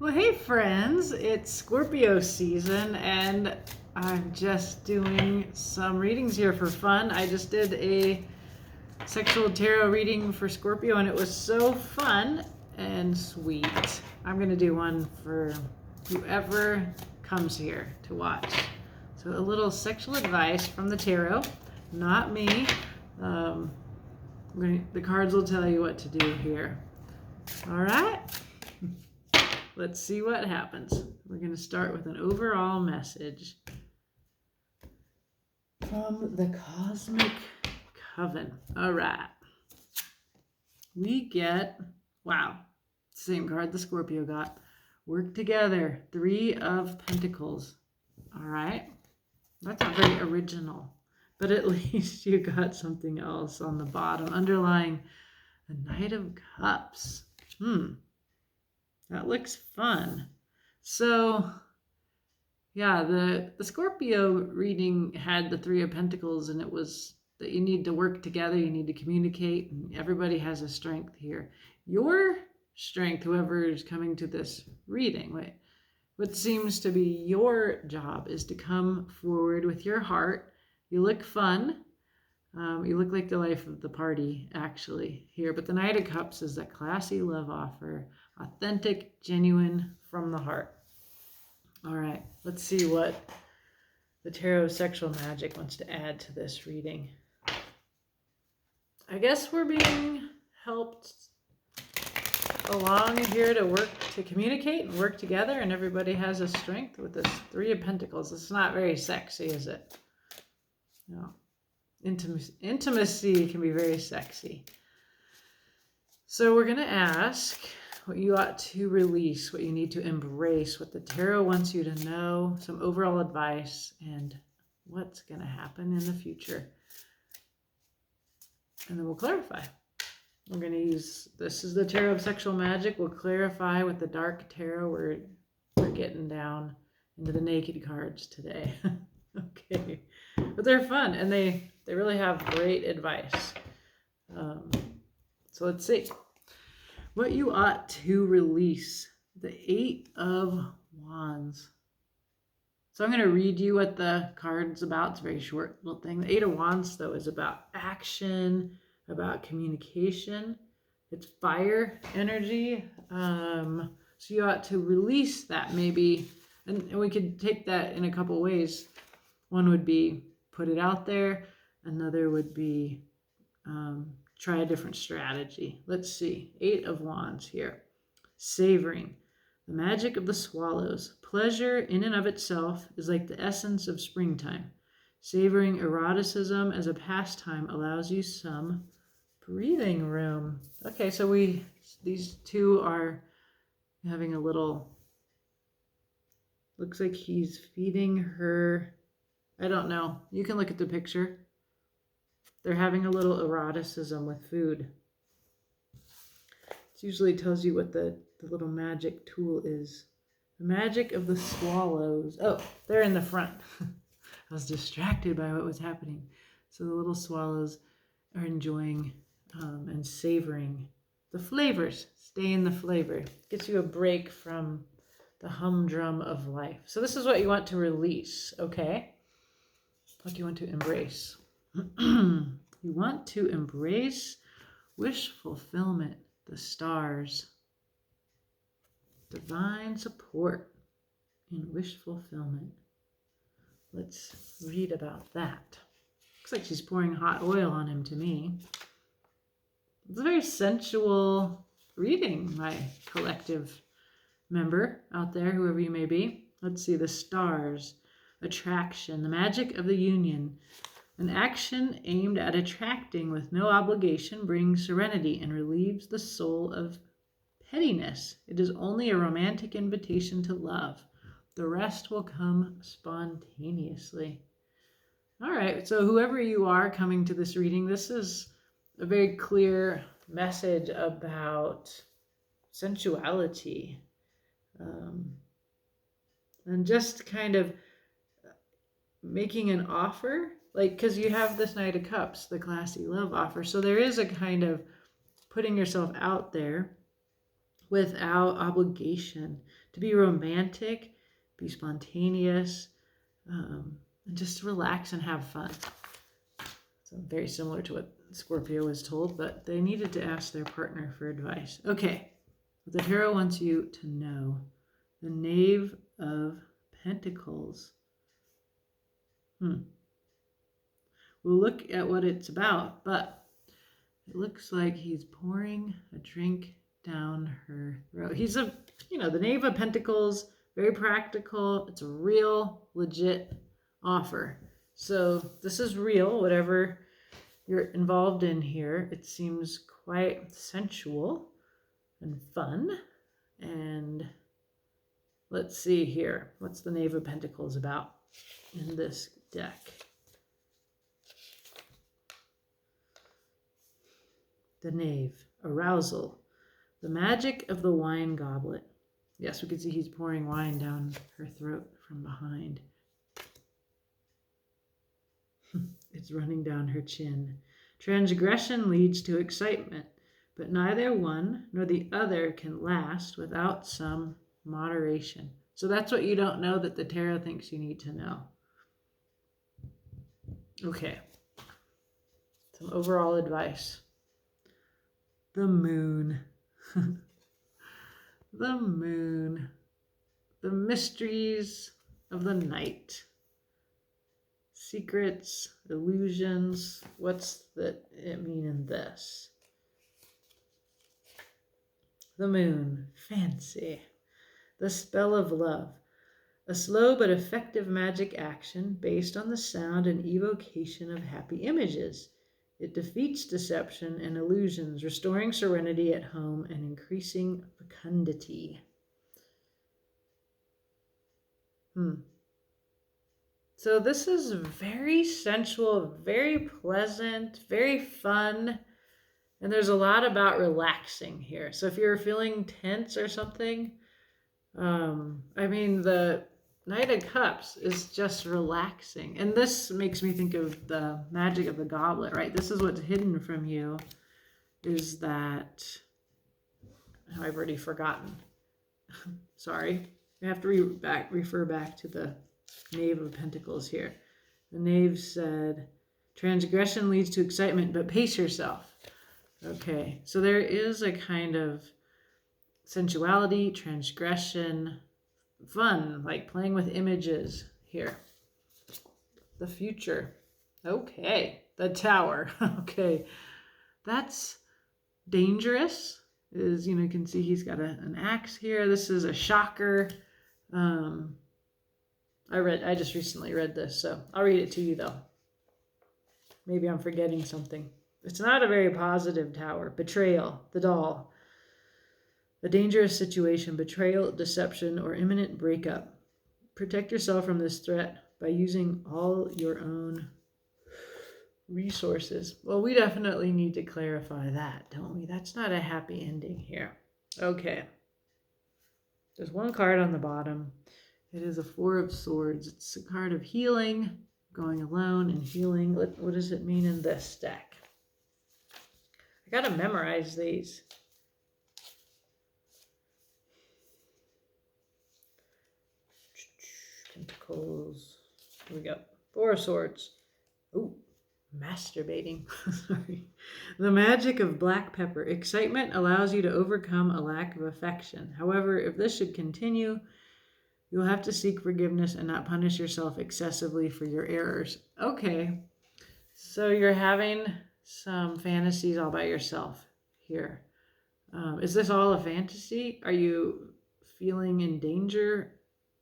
Well, hey friends, it's Scorpio season and I'm just doing some readings here for fun. I just did a sexual tarot reading for Scorpio and it was so fun and sweet. I'm going to do one for whoever comes here to watch. So a little sexual advice from the tarot, not me. The cards will tell you what to do here. All right. Let's see what happens. We're going to start with an overall message from the Cosmic Coven. All right. We get, wow, same card the Scorpio got. Work together, 3 of Pentacles. All right. That's not very original, but at least you got something else on the bottom, underlying the Knight of Cups. That looks fun. So, yeah, the Scorpio reading had the 3 of Pentacles, and it was that you need to work together, you need to communicate, and everybody has a strength here. Your strength, whoever is coming to this reading, what seems to be your job is to come forward with your heart. You look fun. You look like the life of the party, actually, here. But the Knight of Cups is that classy love offer. Authentic, genuine, from the heart. All right, let's see what the Tarot of Sexual Magic wants to add to this reading. I guess we're being helped along here to communicate and work together, and everybody has a strength with this 3 of Pentacles. It's not very sexy, is it? No. Intimacy can be very sexy. So we're going to ask what you ought to release, what you need to embrace, what the tarot wants you to know, some overall advice, and what's going to happen in the future. And then we'll clarify. We're going to use, this is the Tarot of Sexual Magic. We'll clarify with the Dark Tarot. We're getting down into the naked cards today. Okay. But they're fun, and they really have great advice. So let's see. What you ought to release. The 8 of Wands. So I'm going to read you what the card's about. It's a very short little thing. The 8 of Wands, though, is about action, about communication. It's fire energy. So you ought to release that maybe. And we could take that in a couple ways. One would be put it out there. Another would be try a different strategy. Let's see. 8 of Wands here. Savoring. The magic of the swallows. Pleasure in and of itself is like the essence of springtime. Savoring eroticism as a pastime allows you some breathing room. Okay, so these two are having a little, looks like he's feeding her. I don't know. You can look at the picture. They're having a little eroticism with food. It usually tells you what the little magic tool is. The magic of the swallows. Oh, they're in the front. I was distracted by what was happening. So the little swallows are enjoying and savoring the flavors. Stay in the flavor. Gets you a break from the humdrum of life. So this is what you want to release, okay? What do you want to embrace? You want to embrace wish fulfillment, the stars, divine support in wish fulfillment. Let's read about that. Looks like she's pouring hot oil on him to me. It's a very sensual reading, my collective member out there, whoever you may be. Let's see, the stars, attraction, the magic of the union. An action aimed at attracting with no obligation brings serenity and relieves the soul of pettiness. It is only a romantic invitation to love. The rest will come spontaneously. All right, so whoever you are coming to this reading, this is a very clear message about sensuality. And just kind of making an offer, like, because you have this Knight of Cups, the classy love offer. So there is a kind of putting yourself out there without obligation to be romantic, be spontaneous, and just relax and have fun. So very similar to what Scorpio was told, but they needed to ask their partner for advice. Okay, what the tarot wants you to know. The Knave of Pentacles. We'll look at what it's about, but it looks like he's pouring a drink down her throat. He's the Knave of Pentacles, very practical. It's a real, legit offer. So this is real, whatever you're involved in here. It seems quite sensual and fun. And let's see here. What's the Knave of Pentacles about in this deck? The Knave, arousal, the magic of the wine goblet. Yes, we can see he's pouring wine down her throat from behind. It's running down her chin. Transgression leads to excitement, but neither one nor the other can last without some moderation. So that's what you don't know that the tarot thinks you need to know. Okay. Some overall advice. The moon. The moon. The mysteries of the night. Secrets, illusions. What's it mean in this? The moon. Fancy. The spell of love. A slow but effective magic action based on the sound and evocation of happy images. It defeats deception and illusions, restoring serenity at home and increasing fecundity. So this is very sensual, very pleasant, very fun. And there's a lot about relaxing here. So if you're feeling tense or something, the Knight of Cups is just relaxing. And this makes me think of the magic of the goblet, right? This is what's hidden from you, is that, I've already forgotten. Sorry. You have to refer back to the Knave of Pentacles here. The Knave said, transgression leads to excitement, but pace yourself. Okay, so there is a kind of sensuality, transgression, fun, like playing with images here. The future. Okay, the Tower. Okay, that's dangerous. You can see he's got an axe here. This is a shocker. I just recently read this, so I'll read it to you though. Maybe I'm forgetting something. It's not a very positive tower. Betrayal, the doll. A dangerous situation, betrayal, deception, or imminent breakup. Protect yourself from this threat by using all your own resources. Well, we definitely need to clarify that, don't we? That's not a happy ending here. Okay. There's one card on the bottom. It is a Four of Swords. It's a card of healing, going alone and healing. What does it mean in this deck? I gotta memorize these. Pentacles. Here we go. Four of Swords. Ooh, masturbating. Sorry. The magic of black pepper. Excitement allows you to overcome a lack of affection. However, if this should continue, you'll have to seek forgiveness and not punish yourself excessively for your errors. Okay, so you're having some fantasies all by yourself here. Is this all a fantasy? Are you feeling in danger?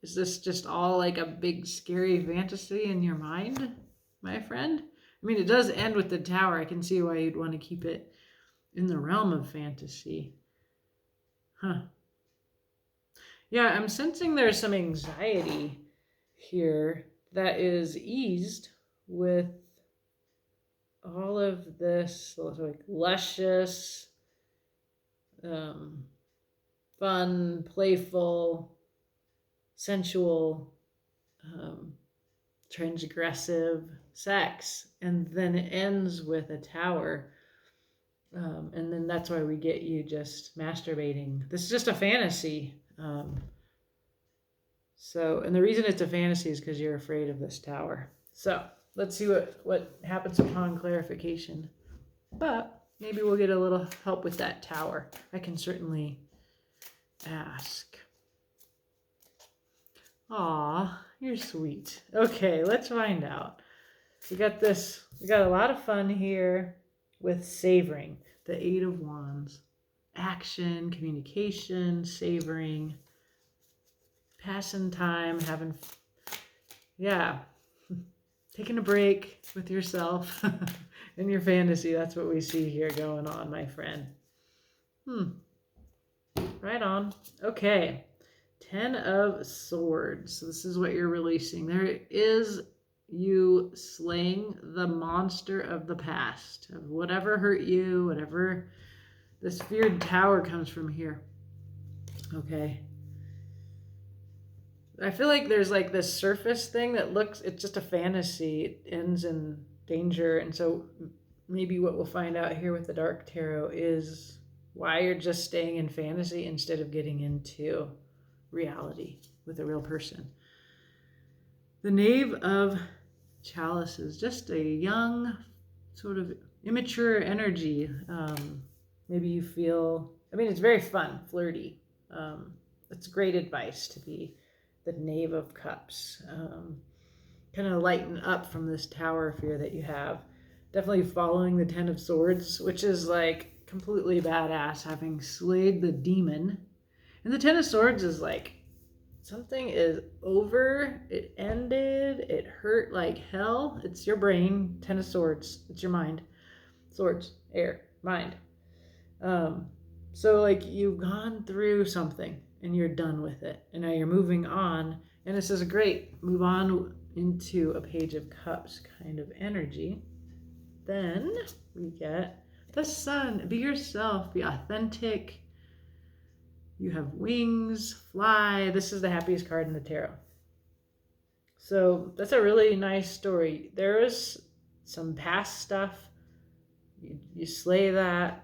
Is this just all like a big scary fantasy in your mind, my friend? I mean, it does end with the Tower. I can see why you'd want to keep it in the realm of fantasy. Yeah, I'm sensing there's some anxiety here that is eased with all of this like luscious, fun, playful, sensual, transgressive sex. And then it ends with a tower. And then that's why we get you just masturbating. This is just a fantasy. So, and the reason it's a fantasy is because you're afraid of this tower. So let's see what happens upon clarification. But maybe we'll get a little help with that tower. I can certainly ask. Aw, you're sweet. Okay, let's find out. We got a lot of fun here with savoring. The Eight of Wands. Action, communication, savoring, passing time, taking a break with yourself in your fantasy. That's what we see here going on, my friend. Right on. Okay. 10 of Swords. So this is what you're releasing. There is you slaying the monster of the past, of whatever hurt you, whatever. This feared tower comes from here. Okay. I feel like there's like this surface thing that it's just a fantasy. It ends in danger. And so maybe what we'll find out here with the Dark Tarot is why you're just staying in fantasy instead of getting into reality with a real person. The Knave of Chalices, just a young, sort of immature energy. Maybe you feel, it's very fun, flirty. It's great advice to be the Knave of Cups. Kind of lighten up from this tower fear that you have. Definitely following the 10 of Swords, which is like completely badass, having slayed the demon. And the 10 of Swords is like, something is over, it ended, it hurt like hell. It's your brain. 10 of Swords, it's your mind. Swords, air, mind. So like you've gone through something and you're done with it. And now you're moving on. And this is a great move on into a Page of Cups kind of energy. Then we get the Sun. Be yourself, be authentic. You have wings, fly. This is the happiest card in the tarot. So that's a really nice story. There is some past stuff. You slay that.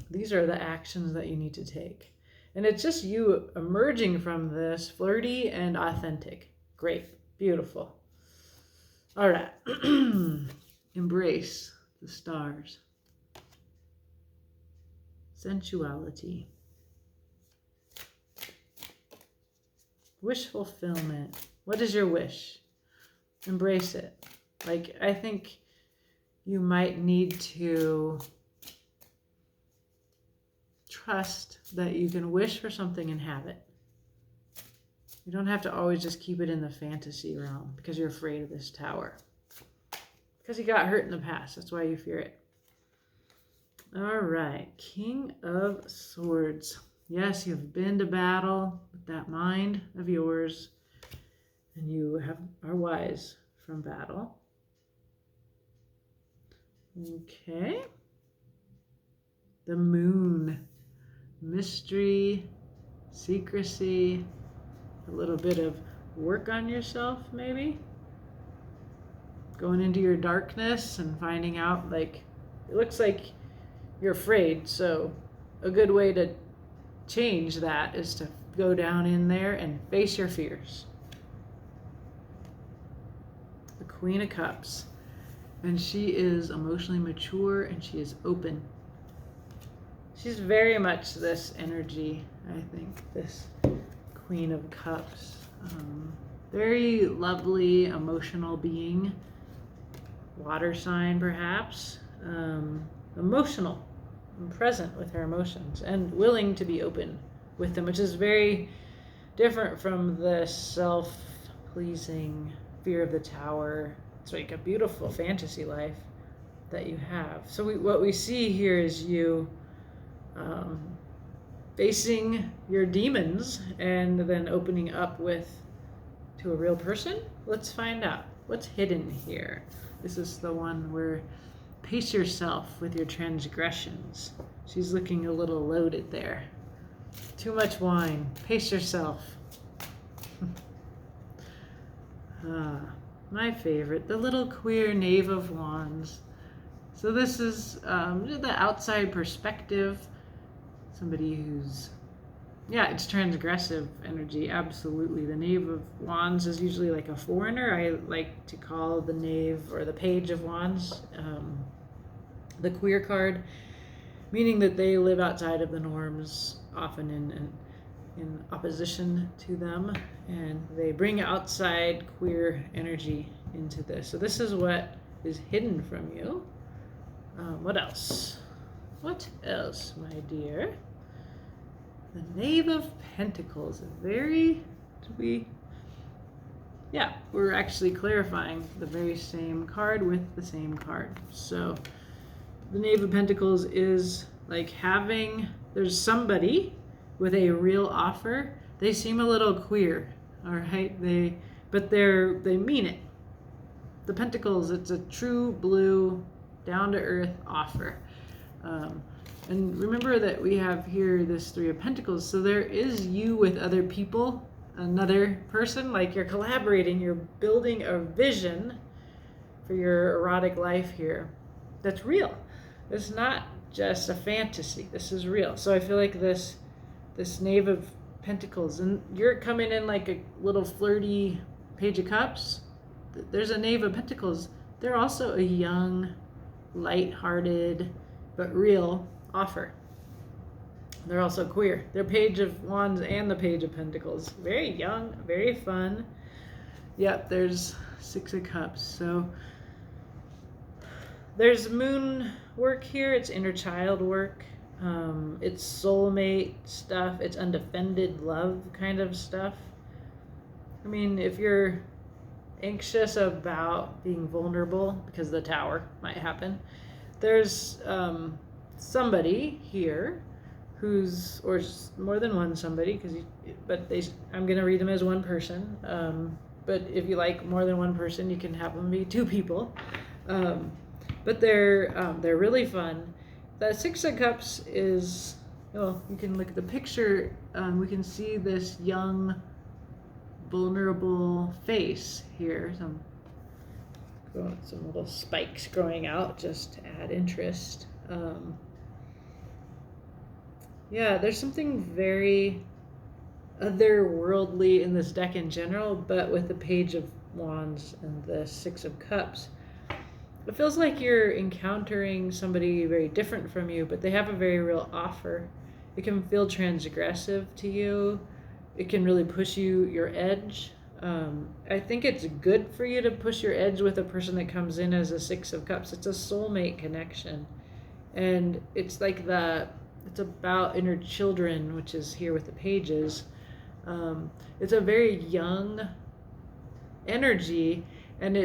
These are the actions that you need to take. And it's just you emerging from this flirty and authentic. Great. Beautiful. All right. Embrace the stars. Sensuality. Wish fulfillment. What is your wish? Embrace it. Like, I think you might need to trust that you can wish for something and have it. You don't have to always just keep it in the fantasy realm because you're afraid of this tower. Because you got hurt in the past. That's why you fear it. All right. King of Swords. Yes, you've been to battle with that mind of yours. And you are wise from battle. Okay. The Moon. Mystery, secrecy, a little bit of work on yourself, maybe. Going into your darkness and finding out, like, it looks like you're afraid. So a good way to change that is to go down in there and face your fears. The Queen of Cups. And she is emotionally mature and she is open. She's very much this energy, I think, this Queen of Cups. Very lovely, emotional being. Water sign, perhaps. Emotional and present with her emotions and willing to be open with them, which is very different from the self-pleasing fear of the tower. It's like a beautiful fantasy life that you have. So what we see here is you facing your demons and then opening up to a real person. Let's find out what's hidden here. This is the one where pace yourself with your transgressions. She's looking a little loaded there. Too much wine. Pace yourself. My favorite, the little queer Knave of Wands. So this is the outside perspective. Somebody who's Yeah, it's transgressive energy, absolutely. The Knave of Wands is usually like a foreigner. I like to call the Knave or the Page of Wands the queer card, meaning that they live outside of the norms, often in opposition to them, and they bring outside queer energy into this. So this is what is hidden from you. What else? What else, my dear? The Knave of Pentacles. We're actually clarifying the very same card with the same card. So the Knave of Pentacles is like there's somebody with a real offer. They seem a little queer, all right? They mean it. The Pentacles, it's a true blue, down-to-earth offer. And remember that we have here this Three of Pentacles. So there is you with other people, another person, like you're collaborating, you're building a vision for your erotic life here that's real. It's not just a fantasy. This is real. So I feel like this Knave of Pentacles, and you're coming in like a little flirty Page of Cups. There's a Knave of Pentacles. They're also a young, light-hearted, but real offer. They're also queer. They're Page of Wands and the Page of Pentacles. Very young, very fun. Yep, there's Six of Cups. So there's moon work here. It's inner child work. It's soulmate stuff. It's undefended love kind of stuff. I mean, if you're anxious about being vulnerable because the Tower might happen, there's somebody here or more than one somebody, I'm going to read them as one person. But if you like more than one person, you can have them be two people. But they're really fun. The Six of Cups is, you can look at the picture. We can see this young, vulnerable face here. Some little spikes growing out just to add interest. There's something very otherworldly in this deck in general, but with the Page of Wands and the Six of Cups, it feels like you're encountering somebody very different from you, but they have a very real offer. It can feel transgressive to you. It can really push your edge. I think it's good for you to push your edge with a person that comes in as a Six of Cups. It's a soulmate connection. And it's like it's about inner children, which is here with the pages. It's a very young energy, and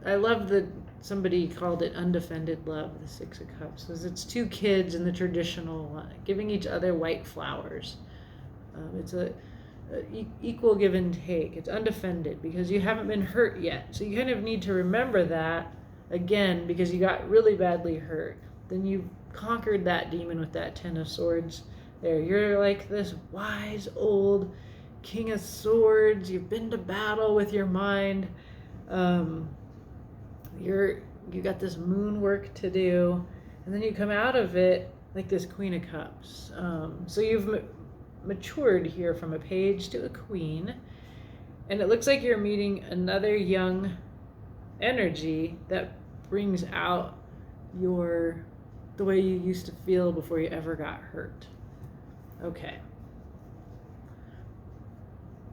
I love that somebody called it undefended love, the Six of Cups, because it's two kids in the traditional giving each other white flowers. It's a equal give and take. It's undefended because you haven't been hurt yet. So you kind of need to remember that again, because you got really badly hurt. Then you conquered that demon with that Ten of Swords there. You're like this wise old King of Swords. You've been to battle with your mind. You got this moon work to do, and then you come out of it like this Queen of Cups. So you've matured here from a page to a queen, and it looks like you're meeting another young energy that brings out the way you used to feel before you ever got hurt. Okay.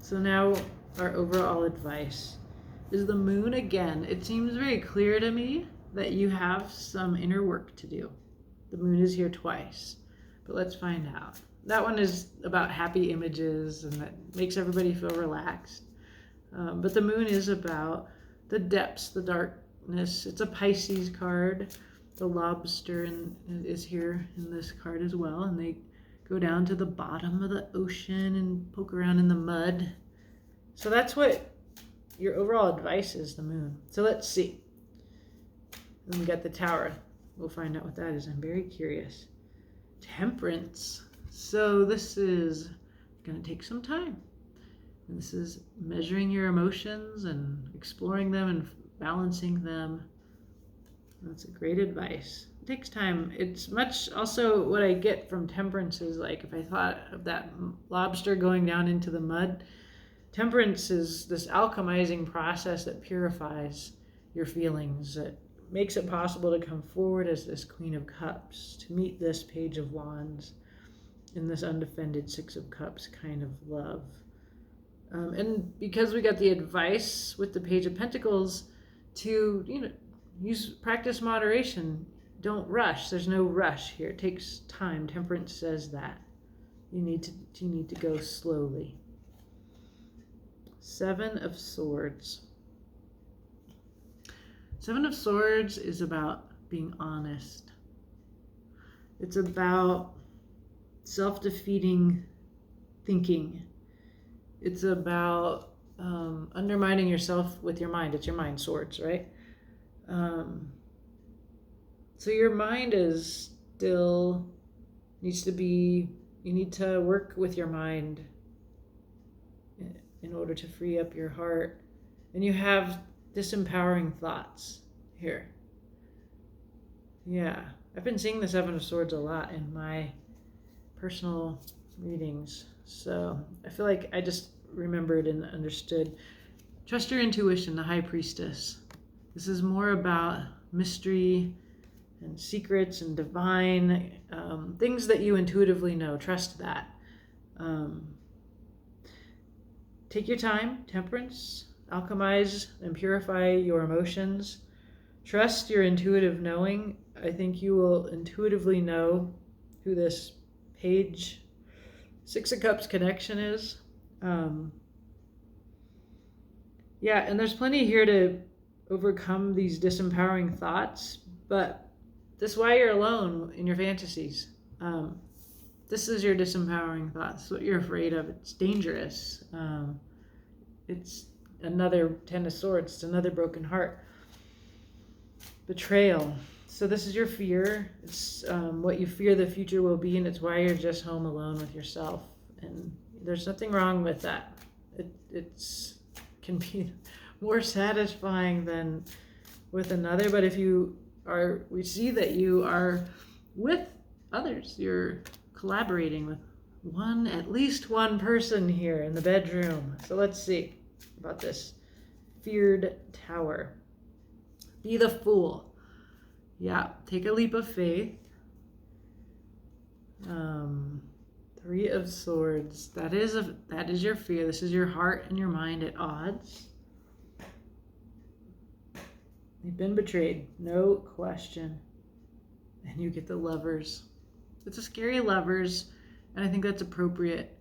So now our overall advice is the moon again. It seems very clear to me that you have some inner work to do. The moon is here twice, but let's find out. That one is about happy images, and that makes everybody feel relaxed. But the moon is about the depths, the darkness. It's a Pisces card. The lobster is here in this card as well, and they go down to the bottom of the ocean and poke around in the mud. So that's what your overall advice is, the moon. So let's see. Then we got the Tower. We'll find out what that is. I'm very curious. Temperance. So this is going to take some time. And this is measuring your emotions and exploring them and balancing them. That's a great advice. takes time. It's much also what I get from temperance is like if I thought of that lobster going down into the mud, temperance is this alchemizing process that purifies your feelings, that makes it possible to come forward as this Queen of Cups, to meet this Page of Wands in this undefended Six of Cups kind of love. And because we got the advice with the Page of Pentacles to, practice moderation. Don't rush. There's no rush here. It takes time. Temperance says that. You need to go slowly. Seven of Swords. Seven of Swords is about being honest. It's about self-defeating thinking. It's about undermining yourself with your mind. It's your mind swords, right? So your mind is still needs to be, you need to work with your mind in order to free up your heart. And you have disempowering thoughts here. Yeah, I've been seeing the Seven of Swords a lot in my personal readings. So I feel like I just remembered and understood. Trust your intuition, the High Priestess. This is more about mystery and secrets and divine things that you intuitively know. Trust that. Take your time, temperance, alchemize and purify your emotions. Trust your intuitive knowing. I think you will intuitively know who this Page, Six of Cups connection is. Yeah, and there's plenty here to overcome these disempowering thoughts, but this is why you're alone in your fantasies. This is your disempowering thoughts, what you're afraid of. It's dangerous. It's another Ten of Swords. It's another broken heart. Betrayal. So this is your fear. It's what you fear the future will be, and it's why you're just home alone with yourself. And there's nothing wrong with that. It's can be more satisfying than with another, but if you are, we see that you are with others. You're collaborating with at least one person here in the bedroom. So let's see about this feared tower. Be the fool. Yeah, take a leap of faith. Three of Swords. That is your fear. This is your heart and your mind at odds. You've been betrayed, no question. And you get the Lovers. It's a scary Lovers, and I think that's appropriate.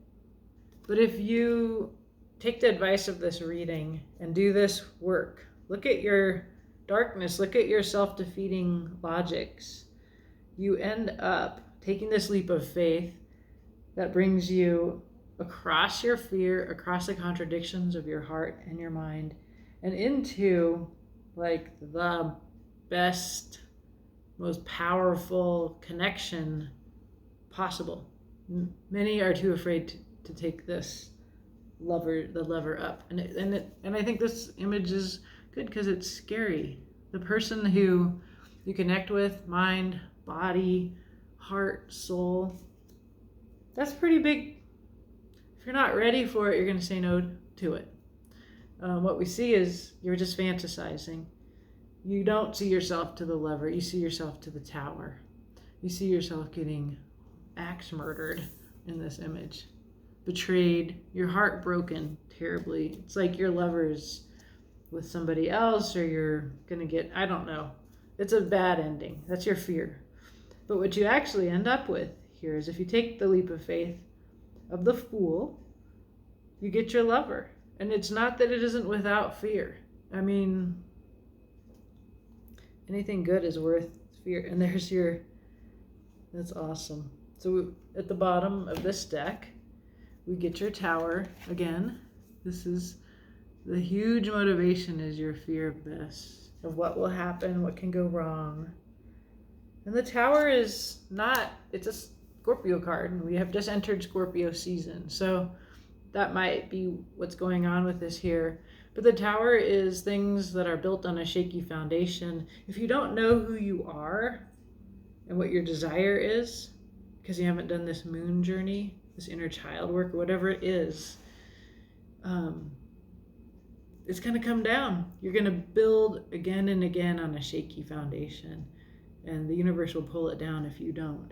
But if you take the advice of this reading and do this work, look at your darkness, look at your self-defeating logics, you end up taking this leap of faith that brings you across your fear, across the contradictions of your heart and your mind, and into like the best, most powerful connection possible. Many are too afraid to take this the lever up, and I think this image is good because it's scary. The person who you connect with, mind, body, heart, soul, that's pretty big. If you're not ready for it, you're going to say no to it. What we see is you're just fantasizing. You don't see yourself to the lever. You see yourself to the tower. You see yourself getting axe murdered in this image. Betrayed, your heart broken terribly. It's like your lover's with somebody else, or you're going to get, I don't know. It's a bad ending. That's your fear. But what you actually end up with here is if you take the leap of faith of the Fool, you get your lover. And it's not that it isn't without fear. I mean, anything good is worth fear. And there's your, that's awesome. So at the bottom of this deck, we get your Tower again. This is the huge motivation, is your fear of this, of what will happen, what can go wrong. And the Tower is not, it's a Scorpio card. We have just entered Scorpio season. So that might be what's going on with this here. But the Tower is things that are built on a shaky foundation. If you don't know who you are, and what your desire is, because you haven't done this moon journey, this inner child work, or whatever it is, it's going to come down. You're going to build again and again on a shaky foundation, and the universe will pull it down if you don't.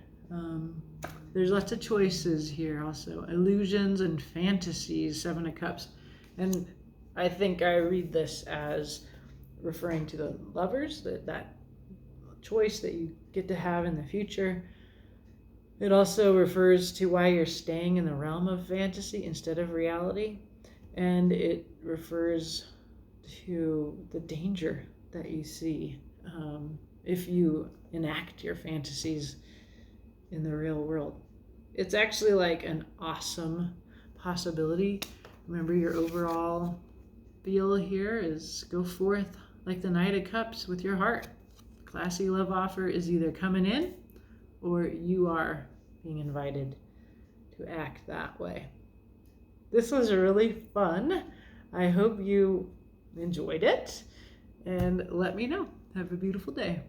There's lots of choices here also. Illusions and fantasies, Seven of Cups. And I think I read this as referring to the lovers, that choice that you get to have in the future. It also refers to why you're staying in the realm of fantasy instead of reality. And it refers to the danger that you see if you enact your fantasies in the real world. It's actually like an awesome possibility. Remember, your overall feel here is go forth like the Knight of Cups with your heart. Classy love offer is either coming in or you are being invited to act that way. This was really fun. I hope you enjoyed it, and let me know. Have a beautiful day.